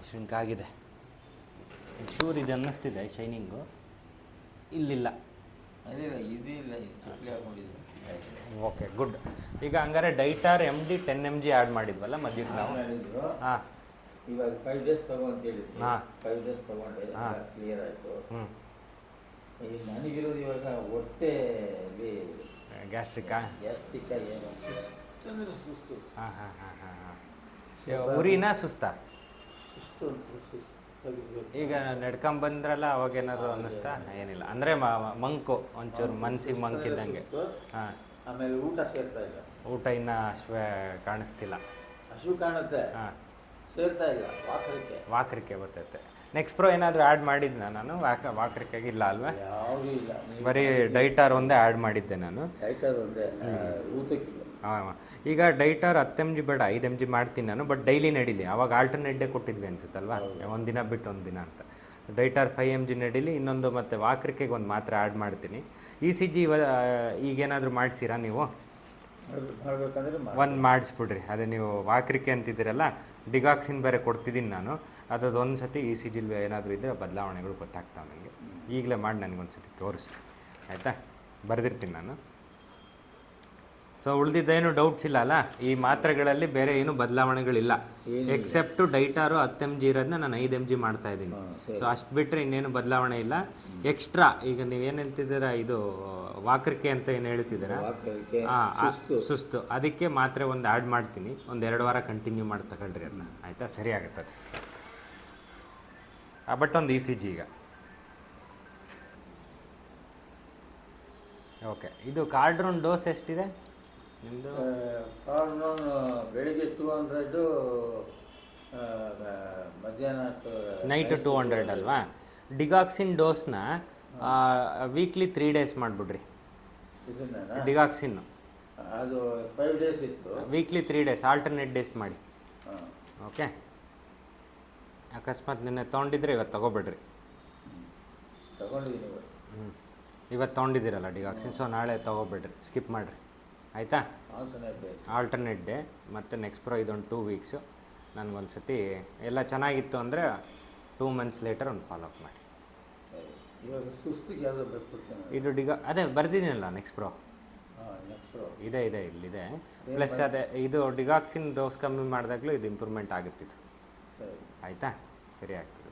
Shrink ಆಗಿದೆ. ಚೂರು ಇದು ಅನ್ನಿಸ್ತಿದೆ ಶೈನಿಂಗು, ಇಲ್ಲಿಲ್ಲ. ಇದಿಲ್ಲ, ಚಪ್ಪಲಿ ಹಾಕೊಂಡಿದ್ದು. Okay, good. ಈಗ ಹಂಗಾರೆ ಡೈಟಾರ್ MD 10 mg ಆ್ಯಡ್ ಮಾಡಿದ್ವಲ್ಲ ಮಧ್ಯಕ್ಕೆ ನಾವು. ಹಾಂ, ಇವಾಗ 5 days ತಗೊಂತ ಹೇಳಿದ್ವಿ. ಹಾಂ, 5 days ತಗೊಂಡೆ, ಕ್ಲಿಯರ್ ಆಯಿತು. ಈಗ ನನಗಿರೋದು ಇವಾಗ ಹೊಟ್ಟೆ ಗ್ಯಾಸ್ಟ್ರಿಕ್ಕಾ ಏನು ಸುಸ್ತು. ಹಾಂ ಹಾಂ ಹಾಂ ಹಾಂ ಹಾಂ. ಉರಿನಾ ಸುಸ್ತಾ? ಸುಸ್ತು ಈಗ ನಡ್ಕೊಂಬಂದ್ರಲ್ಲ ಅವಾಗೇನಾದ್ರು ಅನ್ನಿಸ್ತಾ? ಏನಿಲ್ಲ ಅಂದರೆ ಮಂಕು ಒಂಚೂರು ಮನ್ಸಿಗೆ ಮಂಕ್ ಇದ್ದಂಗೆ. ಹಾಂ, ಆಮೇಲೆ ಊಟ ಸೇರ್ತಾ ಇಲ್ಲ. ಊಟ ಇನ್ನೂ ಕಾಣಿಸ್ತಿಲ್ಲ. ಹಸು ಕಾಣುತ್ತೆ. ಹಾಂ, ಸೇರ್ತಾ ಇಲ್ಲ. ವಾಕರಿಕೆ ಬರ್ತೈತೆ. ನೆಕ್ಸ್ಟ್ ಪ್ರೋ ಏನಾದರೂ ಆ್ಯಡ್ ಮಾಡಿದ್ನ ನಾನು? ವಾಕರಿಕೆಗೆ ಇಲ್ಲ ಅಲ್ವಾ? ಯಾವುದೂ ಇಲ್ಲ, ಬರೀ ಡೈಟಾರ್ ಒಂದೇ ಆ್ಯಡ್ ಮಾಡಿದ್ದೆ ನಾನು. ಡೈಟಾರ್ ಒಂದೇ ಊಟಕ್ಕೆ. ಹಾಂ, ಈಗ ಡೈಟಾರ್ 10 mg ಬೇಡ, 5 mg ಮಾಡ್ತೀನಿ ನಾನು. ಬಟ್ ಡೈಲಿ ನಡೀಲಿ. ಅವಾಗ ಆಲ್ಟರ್ನೇಟ್ ಡೇ ಕೊಟ್ಟಿದ್ವಿ ಅನ್ಸುತ್ತಲ್ವಾ, ಒಂದಿನ ಬಿಟ್ಟು ಒಂದಿನ ಅಂತ. ಡೈಟಾರ್ 5 mg ನಡೀಲಿ. ಇನ್ನೊಂದು ಮತ್ತು ವಾಕರಿಕೆಗೆ ಒಂದು ಮಾತ್ರ ಆ್ಯಡ್ ಮಾಡ್ತೀನಿ. ECG ಈಗೇನಾದರೂ ಮಾಡಿಸಿರಾ ನೀವು? ಮಾಡಬೇಕಂದ್ರೆ ಒಂದು ಮಾಡಿಸ್ಬಿಡ್ರಿ. ಅದೇ ನೀವು ವಾಕರಿಕೆ ಅಂತಿದ್ದೀರಲ್ಲ, ಡಿಗಾಕ್ಸಿನ್ ಬೇರೆ ಕೊಡ್ತಿದ್ದೀನಿ ನಾನು. ಅದ್ರದ್ದು ಒಂದು ಸತಿ ECG ಏನಾದರೂ ಇದ್ದರೆ ಬದಲಾವಣೆಗಳು ಗೊತ್ತಾಗ್ತಾವೆ ನನಗೆ. ಈಗಲೇ ಮಾಡಿ ನನಗೊಂದು ಸತಿ ತೋರಿಸಿ, ಆಯಿತಾ? ಬರೆದಿರ್ತೀನಿ ನಾನು. ಸೊ ಉಳಿದಿದ್ದೇನು ಡೌಟ್ಸ್ ಇಲ್ಲ ಅಲ್ಲ? ಈ ಮಾತ್ರೆಗಳಲ್ಲಿ ಬೇರೆ ಏನು ಬದಲಾವಣೆಗಳಿಲ್ಲ, ಎಕ್ಸೆಪ್ಟು ಡೈಟಾರು 10 mg ಇರೋದನ್ನ ನಾನು 5 mg ಮಾಡ್ತಾ ಇದ್ದೀನಿ. ಸೊ ಅಷ್ಟು ಬಿಟ್ಟರೆ ಇನ್ನೇನು ಬದಲಾವಣೆ ಇಲ್ಲ. ಎಕ್ಸ್ಟ್ರಾ ಈಗ ನೀವೇನು ಹೇಳ್ತಿದ್ದೀರಾ, ಇದು ವಾಕರಿಕೆ ಅಂತ ಏನು ಹೇಳ್ತಿದ್ದೀರಾ? ಹಾಂ, ಸುಸ್ತು. ಅದಕ್ಕೆ ಮಾತ್ರೆ ಒಂದು ಆ್ಯಡ್ ಮಾಡ್ತೀನಿ. ಒಂದು 2 ವಾರ ಕಂಟಿನ್ಯೂ ಮಾಡಿ ತಗೊಳ್ರಿ ಅದನ್ನ, ಆಯಿತಾ? ಸರಿ ಆಗುತ್ತೆ ಅದು. ಬಟ್ ಒಂದು ECG ಈಗ. ಓಕೆ, ಇದು ಕಾರ್ಡ್ರೋನ್ ಡೋಸ್ ಎಷ್ಟಿದೆ ನಿಮ್ಮದು? ಕಾರ್ಡ್ರೋನ್ ಬೆಳಿಗ್ಗೆ 200, ಮಧ್ಯಾಹ್ನ ನೈಟ್ 200 ಅಲ್ವಾ? ಡಿಗಾಕ್ಸಿನ್ ಡೋಸ್ನ ವೀಕ್ಲಿ 3 days ಮಾಡಿಬಿಡ್ರಿ. ಡಿಗಾಕ್ಸಿನ್ನು ಅದು 5 days ಇತ್ತು, ವೀಕ್ಲಿ 3 days ಆಲ್ಟರ್ನೇಟ್ ಡೇಸ್ ಮಾಡಿ. ಓಕೆ, ಅಕಸ್ಮಾತ್ ನಿನ್ನೆ ತೊಗೊಂಡಿದ್ರೆ ಇವತ್ತು ತೊಗೊಬೇಡ್ರಿ. ತಗೊಂಡಿದ್ದೀನಿ ಇವತ್ತು ತೊಗೊಂಡಿದ್ದೀರಲ್ಲ ಡಿಗಾಕ್ಸಿನ್, ಸೊ ನಾಳೆ ತೊಗೊಬೇಡ್ರಿ, ಸ್ಕಿಪ್ ಮಾಡಿರಿ, ಆಯಿತಾ? Alternate day. ಮತ್ತು ನೆಕ್ಸ್ಟ್ ಪ್ರೋ ಇದೊಂದು 2 weeks. ನನಗೊಂದು ಸತಿ ಎಲ್ಲ ಚೆನ್ನಾಗಿತ್ತು ಅಂದರೆ 2 months ಲೇಟರ್ ಒಂದು ಫಾಲೋಅಪ್ ಮಾಡಿ. ಇವಾಗ ಸುಸ್ತಿಗೆ ಯಾವುದು ಬೇಕು? ಇದು ಅದೇ ಬರ್ದಿದ್ದೀನಲ್ಲ, ನೆಕ್ಸ್ಟ್ ಪ್ರೋ ಇದೆ ಇಲ್ಲಿದೆ. ಪ್ಲಸ್ ಅದೇ ಇದು ಡಿಗಾಕ್ಸಿನ್ ಡೋಸ್ ಕಮ್ಮಿ ಮಾಡಿದಾಗಲೂ ಇದು ಇಂಪ್ರೂವ್ಮೆಂಟ್ ಆಗುತ್ತಿತ್ತು, ಆಯಿತಾ? ಸರಿ ಆಗ್ತದೆ.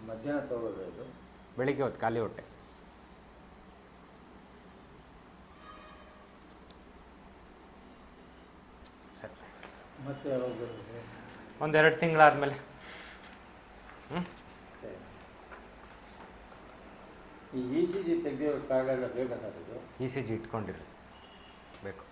ಮಧ್ಯಾಹ್ನ ತಗೋಬೇಕು, ಬೆಳಿಗ್ಗೆ ಹೊತ್ತು ಖಾಲಿ ಹೊಟ್ಟೆ. ಸರಿ, ಮತ್ತೆ ಒಂದು 2 ತಿಂಗಳಾದಮೇಲೆ. ಈ ECG ತೆಗೆದಿರೋ ಕಾರ್ಡೆಲ್ಲ ಬೇಕಾ ಸರ್? ಇದು ECG ಇಟ್ಕೊಂಡಿರಿ, ಬೇಕು.